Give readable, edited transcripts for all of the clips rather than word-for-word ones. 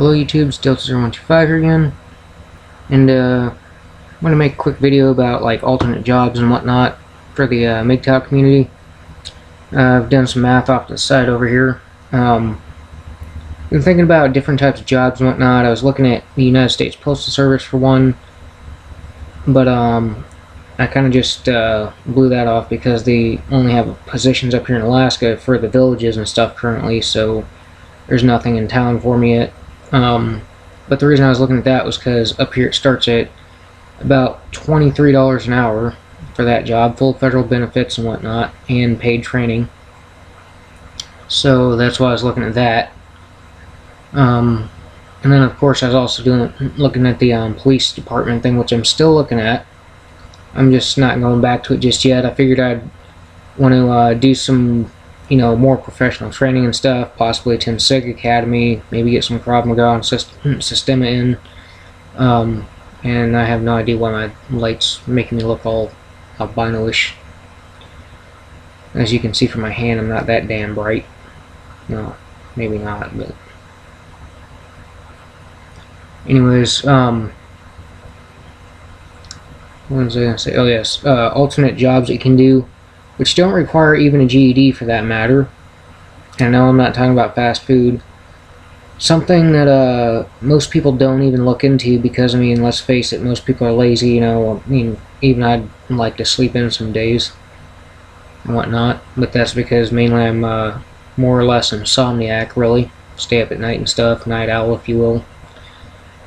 Hello YouTube, it's Delta0125 here again, and I'm going to make a quick video about like alternate jobs and whatnot for the MGTOW community. I've done some math off to the side over here. Been thinking about different types of jobs and whatnot. I was looking at the United States Postal Service for one, but I kind of just blew that off because they only have positions up here in Alaska for the villages and stuff currently, so there's nothing in town for me yet. But the reason I was looking at that was because up here it starts at about $23 an hour for that job, full federal benefits and whatnot, and paid training. So that's why I was looking at that. And then of course I was also looking at the police department thing, which I'm still looking at. I'm just not going back to it just yet. I figured I'd want to do some more professional training and stuff, possibly attend SIG Academy, maybe get some Krav Maga and Systema in. And I have no idea why my light's making me look all albino-ish. As you can see from my hand, I'm not that damn bright. No, maybe not, but... Anyways, what was I going to say? Oh yes, alternate jobs that you can do, which don't require even a GED for that matter. And I know I'm not talking about fast food. Something that most people don't even look into because, I mean, let's face it, most people are lazy, I mean, even I'd like to sleep in some days and whatnot, but that's because mainly I'm more or less insomniac, really. Stay up at night and stuff, night owl if you will.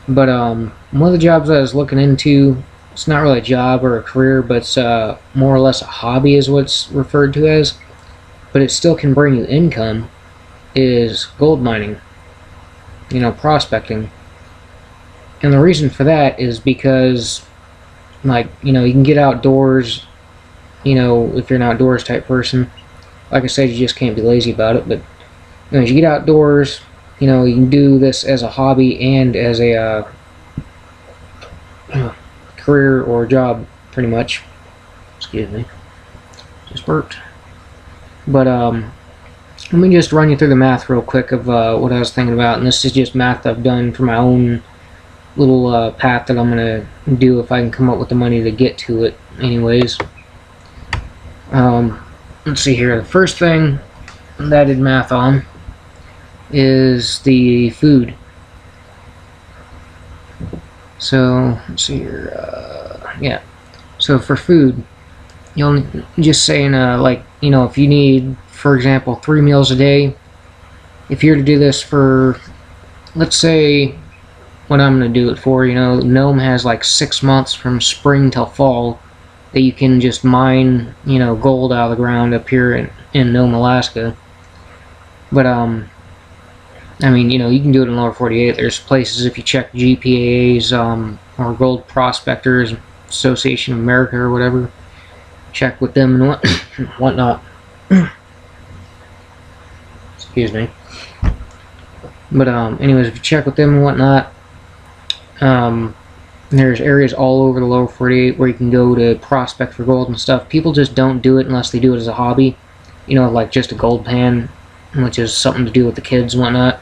But one of the jobs I was looking into, it's not really a job or a career, but it's more or less a hobby is what's referred to as, but it still can bring you income, is gold mining, prospecting. And the reason for that is because, like, you can get outdoors, if you're an outdoors type person. Like I said, you just can't be lazy about it, but as you get outdoors, you can do this as a hobby and as a career or job, pretty much. Excuse me, just burped. But let me just run you through the math real quick of what I was thinking about, and this is just math I've done for my own little path that I'm gonna do if I can come up with the money to get to it. Anyways, let's see here. The first thing that I did math on is the food. So let's see here. Yeah. So for food, you'll just saying like if you need, for example, 3 meals a day. If you're to do this for, let's say, what I'm gonna do it for. Nome has like 6 months from spring till fall that you can just mine gold out of the ground up here in Nome, Alaska. But I mean, you can do it in lower 48. There's places, if you check GPAs or Gold Prospectors Association of America or whatever, check with them and whatnot. Excuse me. But anyways, if you check with them and whatnot, there's areas all over the lower 48 where you can go to prospect for gold and stuff. People just don't do it unless they do it as a hobby, like just a gold pan, which is something to do with the kids and whatnot.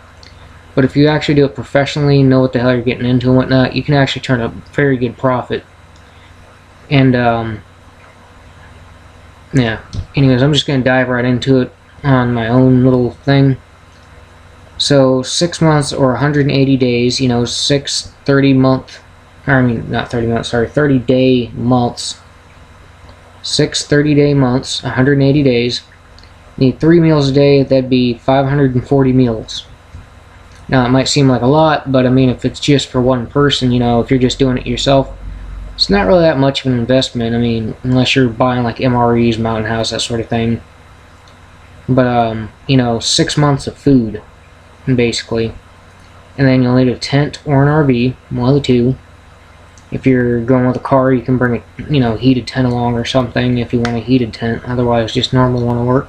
But if you actually do it professionally, know what the hell you're getting into and whatnot, you can actually turn a very good profit. And yeah, anyways, I'm just going to dive right into it on my own little thing. So 6 months or 180 days, 6 30 month, I mean not 30 months, sorry, 30 day months. 6 30-day months, 180 days. Need 3 meals a day, that'd be 540 meals. Now it might seem like a lot, but I mean, if it's just for one person, if you're just doing it yourself, it's not really that much of an investment. I mean, unless you're buying like MREs, Mountain House, that sort of thing. But 6 months of food, basically. And then you'll need a tent or an RV, one of the two. If you're going with a car, you can bring a heated tent along or something if you want a heated tent. Otherwise, just normal one will work.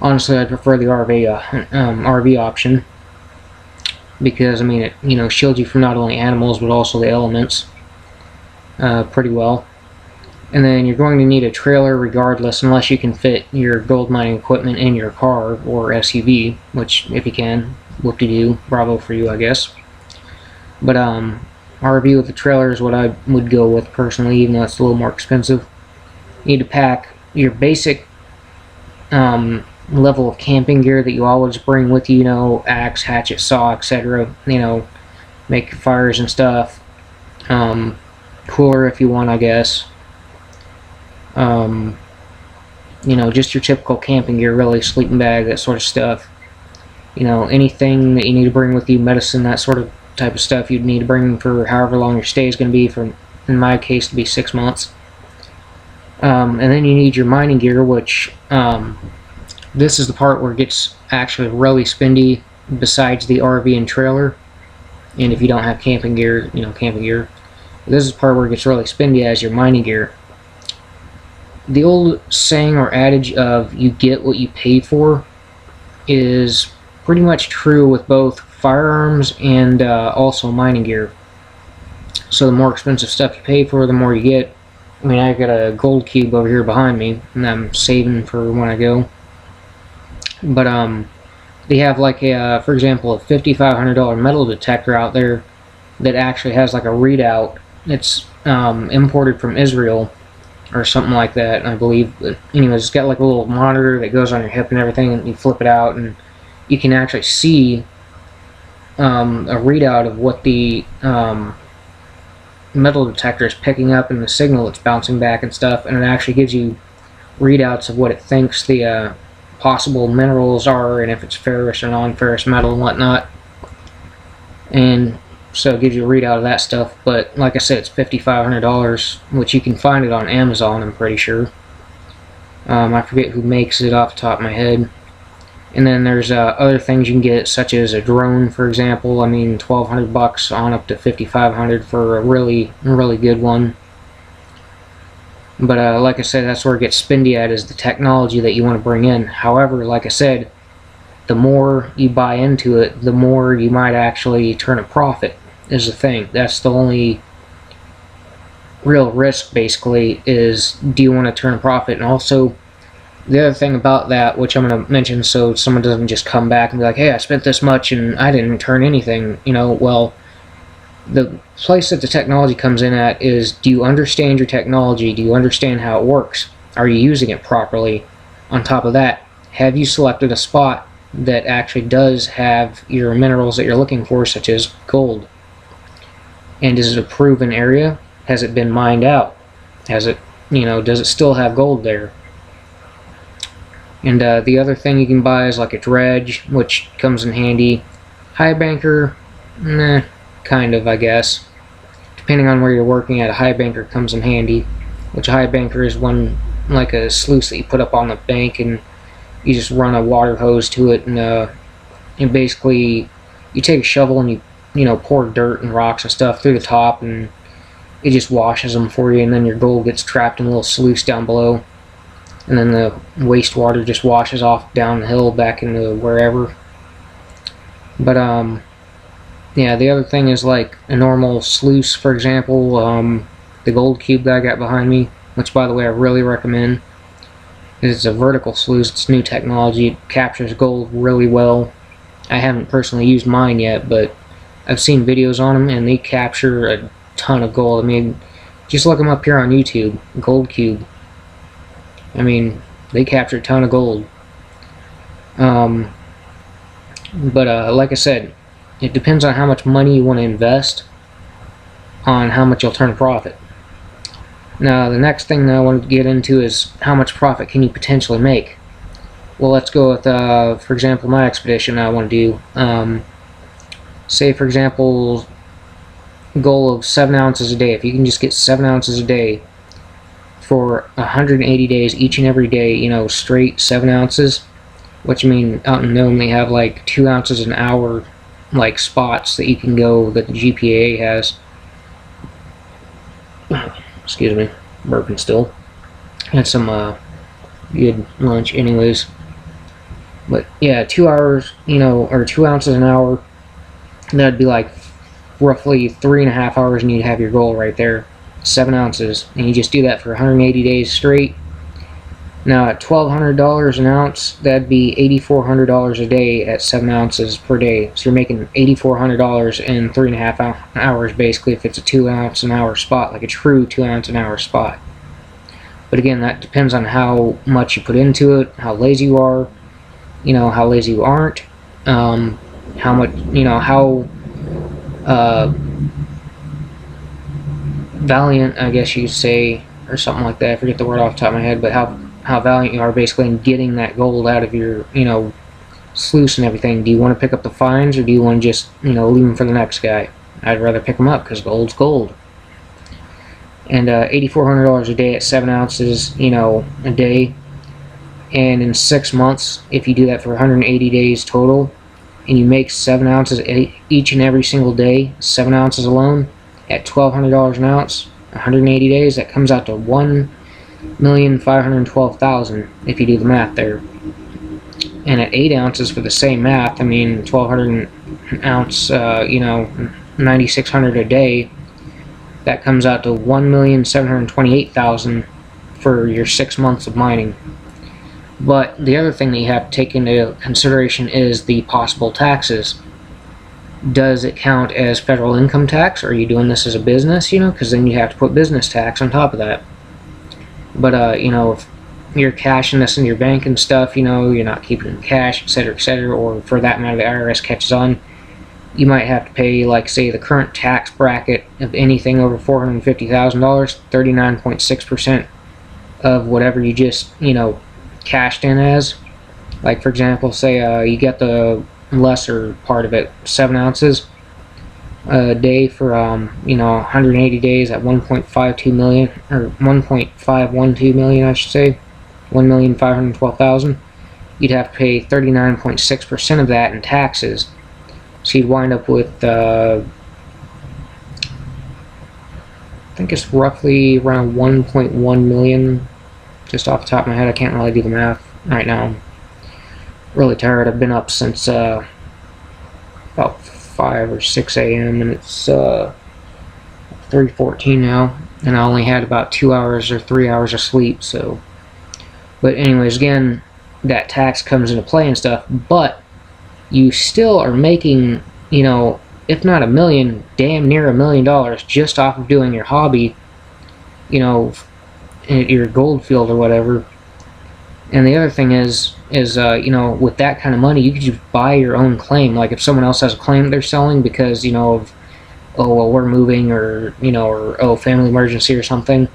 Honestly, I'd prefer the RV option, because I mean it shields you from not only animals but also the elements pretty well. And then you're going to need a trailer regardless, unless you can fit your gold mining equipment in your car or SUV, which if you can, whoop-de-doo, bravo for you, I guess. But RV with the trailer is what I would go with personally, even though it's a little more expensive. You need to pack your basic level of camping gear that you always bring with you, axe, hatchet, saw, etc. Make fires and stuff. Cooler if you want, I guess. Just your typical camping gear, really, sleeping bag, that sort of stuff. Anything that you need to bring with you, medicine, that sort of type of stuff you'd need to bring for however long your stay is going to be, for, in my case, to be 6 months. And then you need your mining gear, which this is the part where it gets actually really spendy besides the RV and trailer. And if you don't have camping gear, camping gear. This is the part where it gets really spendy as your mining gear. The old saying or adage of you get what you pay for is pretty much true with both firearms and also mining gear. So the more expensive stuff you pay for, the more you get. I mean, I got a gold cube over here behind me, and I'm saving for when I go. But they have like for example, a $5,500 metal detector out there that actually has like a readout. It's imported from Israel or something like that, I believe. But anyways, it's got like a little monitor that goes on your hip and everything, and you flip it out, and you can actually see a readout of what the metal detector is picking up and the signal that's bouncing back and stuff, and it actually gives you readouts of what it thinks the possible minerals are, and if it's ferrous or non-ferrous metal and whatnot. And so it gives you a readout of that stuff. But like I said, it's $5,500, which you can find it on Amazon, I'm pretty sure. I forget who makes it off the top of my head. And then there's other things you can get, such as a drone, for example. I mean, $1,200 on up to $5,500 for a really, really good one. But like I said, that's where it gets spendy at, is the technology that you want to bring in. However, like I said, the more you buy into it, the more you might actually turn a profit, is the thing. That's the only real risk, basically, is do you want to turn a profit? And also, the other thing about that, which I'm going to mention so someone doesn't just come back and be like, hey, I spent this much and I didn't return anything, well, the place that the technology comes in at is, do you understand your technology? Do you understand how it works? Are you using it properly? On top of that, have you selected a spot that actually does have your minerals that you're looking for, such as gold? And is it a proven area? Has it been mined out? Has it, does it still have gold there? And the other thing you can buy is like a dredge, which comes in handy. High banker, nah, kind of, I guess. Depending on where you're working at, a high banker comes in handy. Which a high banker is one, like a sluice that you put up on the bank, and you just run a water hose to it, and basically you take a shovel and you pour dirt and rocks and stuff through the top, and it just washes them for you, and then your gold gets trapped in a little sluice down below. And then the wastewater just washes off down the hill back into wherever. But yeah, the other thing is like a normal sluice, for example, the gold cube that I got behind me, which by the way I really recommend. It's a vertical sluice. It's new technology. It captures gold really well. I haven't personally used mine yet, but I've seen videos on them, and they capture a ton of gold. I mean, just look them up here on YouTube, Gold Cube. I mean, they capture a ton of gold. But like I said, it depends on how much money you want to invest on how much you'll turn a profit. Now, the next thing that I want to get into is how much profit can you potentially make. Well, let's go with, for example, my expedition I want to do. Say, for example, goal of 7 ounces a day. If you can just get 7 ounces a day for 180 days, each and every day, straight 7 ounces, which I mean, out in Nome they have like 2 ounces an hour, like spots that you can go that the GPA has. Excuse me, burping still. Had some good lunch anyways. But yeah, 2 hours, or 2 ounces an hour, that'd be like roughly 3.5 hours, and you'd have your goal right there. 7 ounces, and you just do that for 180 days straight. Now at $1,200 an ounce, that'd be $8,400 a day at 7 ounces per day. So you're making $8,400 in 3.5 hours basically if it's a 2 ounce an hour spot, like a true 2 ounce an hour spot. But again, that depends on how much you put into it, how lazy you are, how lazy you aren't, how much, how valiant, I guess you'd say, or something like that. I forget the word off the top of my head, but how valiant you are basically in getting that gold out of your, sluice and everything. Do you want to pick up the fines, or do you want to just, leave them for the next guy? I'd rather pick them up because gold's gold. And $8,400 a day at 7 ounces, a day. And in 6 months, if you do that for 180 days total, and you make 7 ounces each and every single day, 7 ounces alone, at $1,200 an ounce, 180 days, that comes out to $1,512,000 if you do the math there. And at 8 ounces for the same math, 1,200 an ounce, 9,600 a day, that comes out to $1,728,000 for your 6 months of mining. But the other thing that you have to take into consideration is the possible taxes. Does it count as federal income tax? Or are you doing this as a business? Because then you have to put business tax on top of that. But if you're cashing this in your bank and stuff, you're not keeping cash, etc., or for that matter, the IRS catches on, you might have to pay, like, say, the current tax bracket of anything over $450,000, 39.6% of whatever you just, cashed in as. Like, for example, say you get the lesser part of it, 7 ounces a day for 180 days at 1.52 million, or 1.512 million, I should say, 1,512,000. You'd have to pay 39.6% of that in taxes. So you'd wind up with, I think it's roughly around 1.1 million, just off the top of my head. I can't really do the math right now. I'm really tired. I've been up since about 5 or 6 a.m. and it's 3:14 now, and I only had about 2 hours or 3 hours of sleep. So, but anyways, again, that tax comes into play and stuff, but you still are making, if not $1 million, damn near $1 million just off of doing your hobby, in your gold field or whatever. And the other thing is with that kind of money, you could just buy your own claim. Like if someone else has a claim they're selling because, of, oh, well, we're moving, or, or, oh, family emergency or something.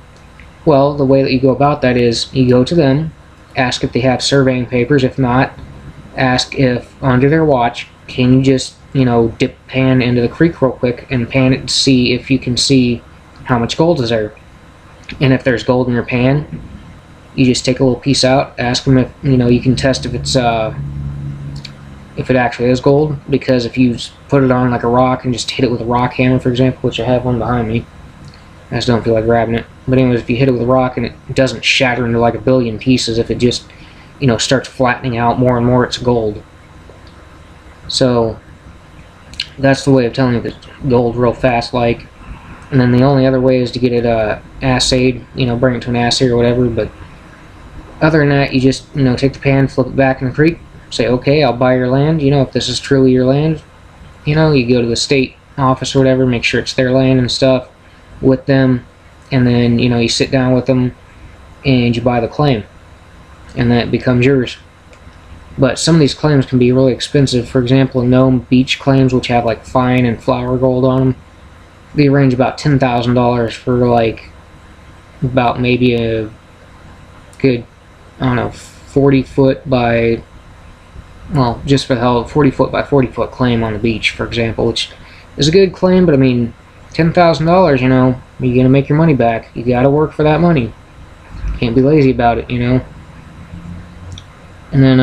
Well, the way that you go about that is you go to them, ask if they have surveying papers. If not, ask if under their watch, can you just, dip pan into the creek real quick and pan it to see if you can see how much gold is there. And if there's gold in your pan, you just take a little piece out, ask them if, you can test if it's, if it actually is gold. Because if you put it on like a rock and just hit it with a rock hammer, for example, which I have one behind me, I just don't feel like grabbing it. But anyways, if you hit it with a rock and it doesn't shatter into like a billion pieces, if it just, starts flattening out more and more, it's gold. So that's the way of telling you that gold real fast, like. And then the only other way is to get it assayed, bring it to an assay or whatever. But other than that, you just, take the pan, flip it back in the creek, say, okay, I'll buy your land. If this is truly your land, you go to the state office or whatever, make sure it's their land and stuff with them. And then, you sit down with them and you buy the claim. And that becomes yours. But some of these claims can be really expensive. For example, Nome Beach claims, which have like fine and flour gold on them, they range about $10,000 for like about maybe a good, 40 foot by, well, just for the hell, 40 foot by 40 foot claim on the beach, for example, which is a good claim. But $10,000, you're gonna make your money back. You gotta work for that money. Can't be lazy about it, And then,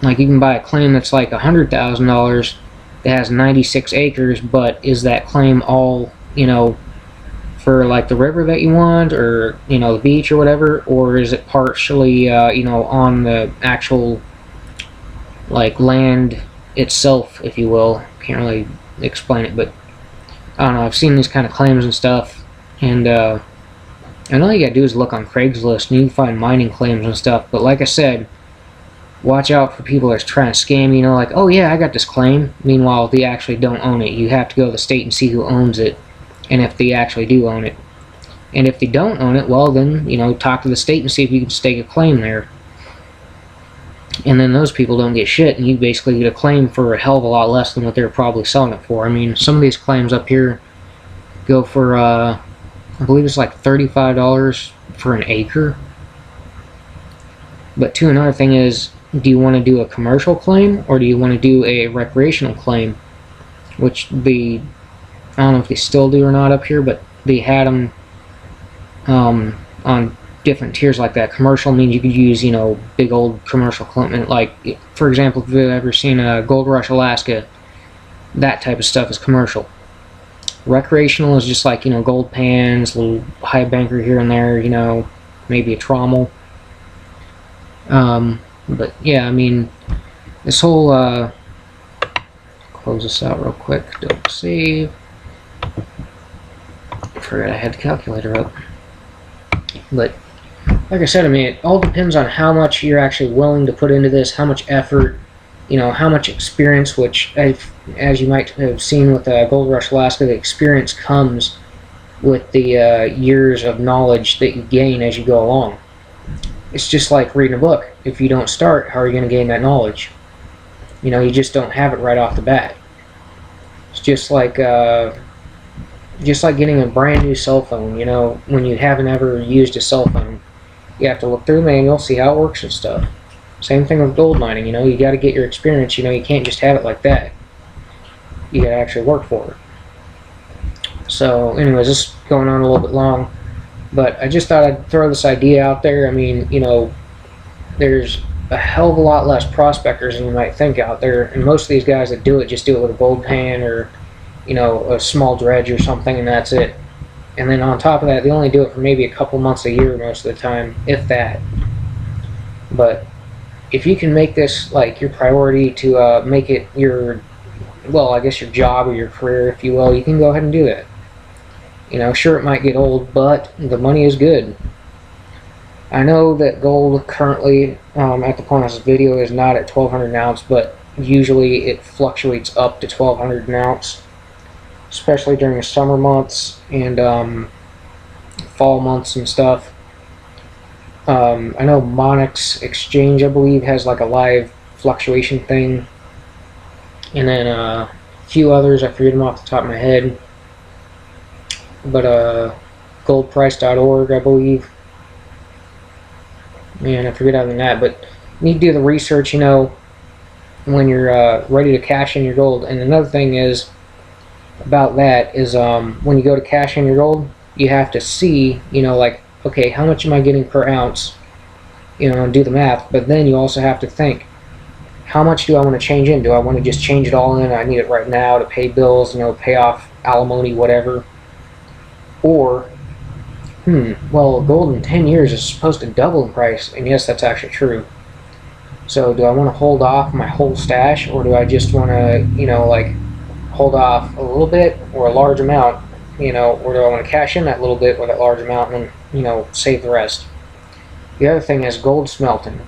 like, you can buy a claim that's like $100,000 that has 96 acres, but is that claim all, for like the river that you want, or, the beach or whatever, or is it partially, on the actual, like, land itself, if you will? Can't really explain it, but I don't know, I've seen these kind of claims and stuff, and And all you gotta do is look on Craigslist and you can find mining claims and stuff. But like I said, watch out for people that's trying to scam you, like, oh yeah, I got this claim. Meanwhile, they actually don't own it. You have to go to the state and see who owns it, and if they actually do own it. And if they don't own it, well then, talk to the state and see if you can stake a claim there. And then those people don't get shit, and you basically get a claim for a hell of a lot less than what they're probably selling it for. I mean, some of these claims up here go for, I believe it's like $35 for an acre. But too, another thing is, do you want to do a commercial claim or do you want to do a recreational claim? Which I don't know if they still do or not up here, but they had them on different tiers like that. Commercial means you could use, big old commercial equipment. Like, for example, if you've ever seen a Gold Rush Alaska, that type of stuff is commercial. Recreational is just like, gold pans, a little high banker here and there, maybe a trommel. But yeah, I mean, this whole, close this out real quick, don't save. I forgot I had the calculator up. But, like I said, I mean, it all depends on how much you're actually willing to put into this, how much effort, how much experience, which, as you might have seen with Gold Rush Alaska, the experience comes with the years of knowledge that you gain as you go along. It's just like reading a book. If you don't start, how are you going to gain that knowledge? You just don't have it right off the bat. It's just like getting a brand new cell phone. When you haven't ever used a cell phone, you have to look through the manual, see how it works and stuff. Same thing with gold mining. You got to get your experience. You can't just have it like that. You got to actually work for it. So, anyways, this is going on a little bit long. But I just thought I'd throw this idea out there. I mean, there's a hell of a lot less prospectors than you might think out there. And most of these guys that do it just do it with a gold pan or, a small dredge or something, and that's it. And then on top of that, they only do it for maybe a couple months a year most of the time, if that. But if you can make this like your priority to make it your, well, I guess your job or your career, if you will, you can go ahead and do that. Sure, it might get old, but the money is good. I know that gold currently, at the point of this video, is not at 1,200 an ounce, but usually it fluctuates up to 1,200 an ounce, especially during the summer months and fall months and stuff. I know Monex Exchange, I believe, has like a live fluctuation thing, and then a few others, I forget them off the top of my head. But goldprice.org, I believe. Man, I forget other than that. But you need to do the research, when you're ready to cash in your gold. And another thing is about that is when you go to cash in your gold, you have to see, like, okay, how much am I getting per ounce? And do the math. But then you also have to think, how much do I want to change in? Do I want to just change it all in? I need it right now to pay bills, pay off alimony, whatever. Or, well, gold in 10 years is supposed to double in price, and yes, that's actually true. So do I want to hold off my whole stash, or do I just want to, like, hold off a little bit or a large amount, or do I want to cash in that little bit or that large amount and then, save the rest? The other thing is gold smelting.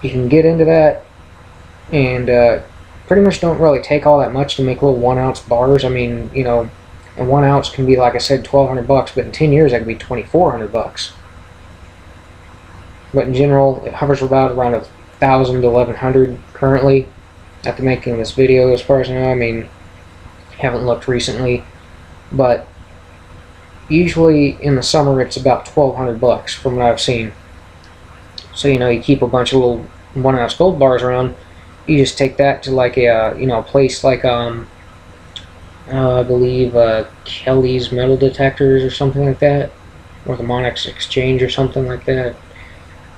You can get into that, and pretty much don't really take all that much to make little 1 ounce bars. I mean, and 1 ounce can be, like I said, $1,200, but in 10 years that could be $2,400. But in general, it hovers about around 1,000 to 1,100 currently at the making of this video, as far as I know. I mean, haven't looked recently, but usually in the summer it's about $1,200 from what I've seen. So you keep a bunch of little 1 ounce gold bars around. You just take that to like a a place like I believe Kelly's Metal Detectors or something like that, or the Monex Exchange or something like that.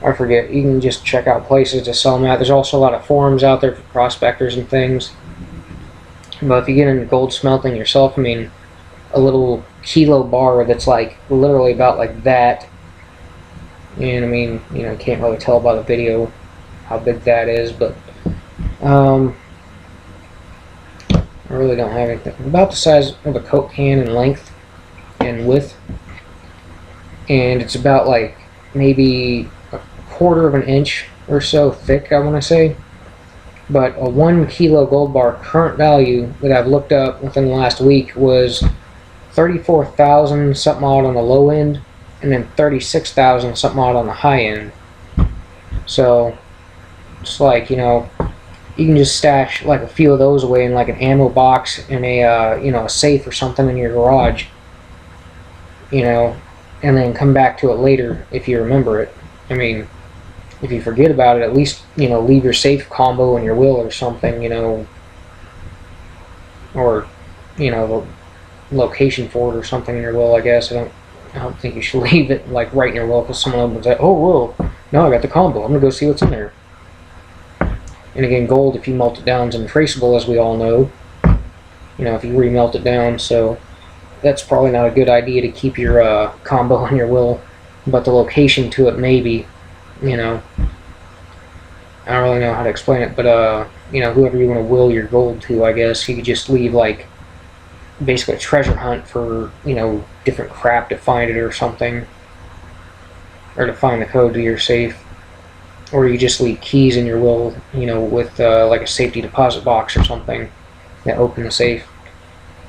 I forget. You can just check out places to sell them at. There's also a lot of forums out there for prospectors and things. But if you get into gold smelting yourself, I mean, a little kilo bar that's like literally about like that, and I mean, you can't really tell by the video how big that is, but I really don't have anything. About the size of a Coke can in length and width. and it's about like maybe a quarter of an inch or so thick, I want to say. But a 1 kilo gold bar current value that I've looked up within the last week was 34,000 something odd on the low end, and then 36,000 something odd on the high end. So it's like, you know, you can just stash like a few of those away in like an ammo box in a you know, a safe or something in your garage, you know, and then come back to it later if you remember it. I mean, if you forget about it, at least, you know, leave your safe combo in your will or something, you know, or, you know, the location for it or something in your will, I guess. I don't think you should leave it like right in your will, because someone opens it, oh, whoa, no, I got the combo, I'm gonna go see what's in there. And again, gold, if you melt it down, is untraceable, as we all know, you know, if you remelt it down. So that's probably not a good idea to keep your combo in your will, but the location to it maybe, you know. I don't really know how to explain it, but you know, whoever you want to will your gold to, I guess, you could just leave like basically a treasure hunt for, you know, different crap to find it or something, or to find the code to your safe. Or you just leave keys in your will, you know, with like a safety deposit box or something that open the safe.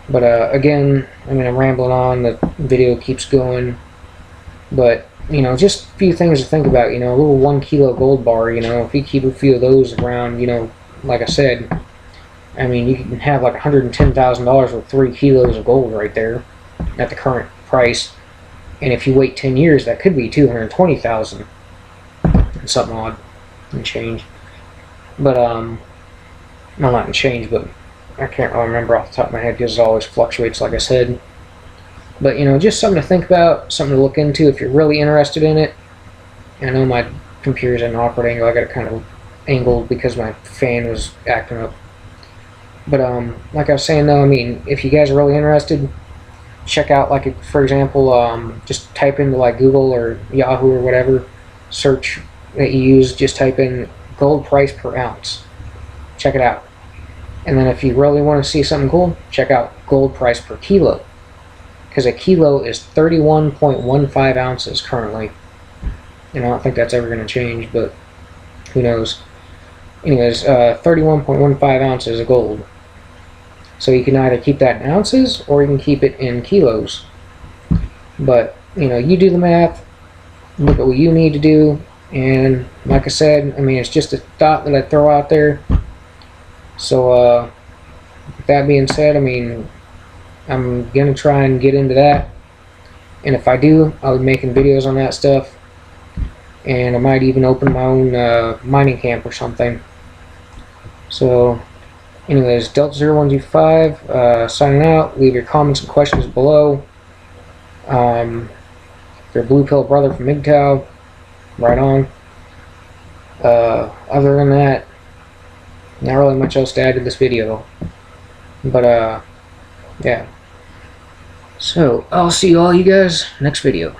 But again, I mean, I'm rambling on, the video keeps going, but, you know, just a few things to think about. You know, a little 1 kilo gold bar, you know, if you keep a few of those around, you know, like I said, I mean, you can have like $110,000 with 3 kilos of gold right there at the current price. And if you wait 10 years, that could be $220,000 and something odd and change. But well, not in change, but I can't really remember off the top of my head because it always fluctuates, like I said. But, you know, just something to think about, something to look into if you're really interested in it. I know my computer's at an awkward angle. I got it kind of angled because my fan was acting up. But like I was saying, though, I mean, if you guys are really interested, check out, like, for example, just type into like Google or Yahoo or whatever search that you use, just type in gold price per ounce. Check it out. And then if you really want to see something cool, check out gold price per kilo, because a kilo is 31.15 ounces currently. And I don't think that's ever going to change, but who knows. Anyways, 31.15 ounces of gold. So you can either keep that in ounces or you can keep it in kilos. But, you know, you do the math, look at what you need to do, and like I said, I mean, it's just a thought that I throw out there. So with that being said, I mean, I'm gonna try and get into that, and if I do, I'll be making videos on that stuff, and I might even open my own mining camp or something. So anyways, Delta0125 signing out. Leave your comments and questions below. If you're a blue pill brother from MGTOW, right on. Other than that, not really much else to add to this video. But yeah. So I'll see all you guys next video.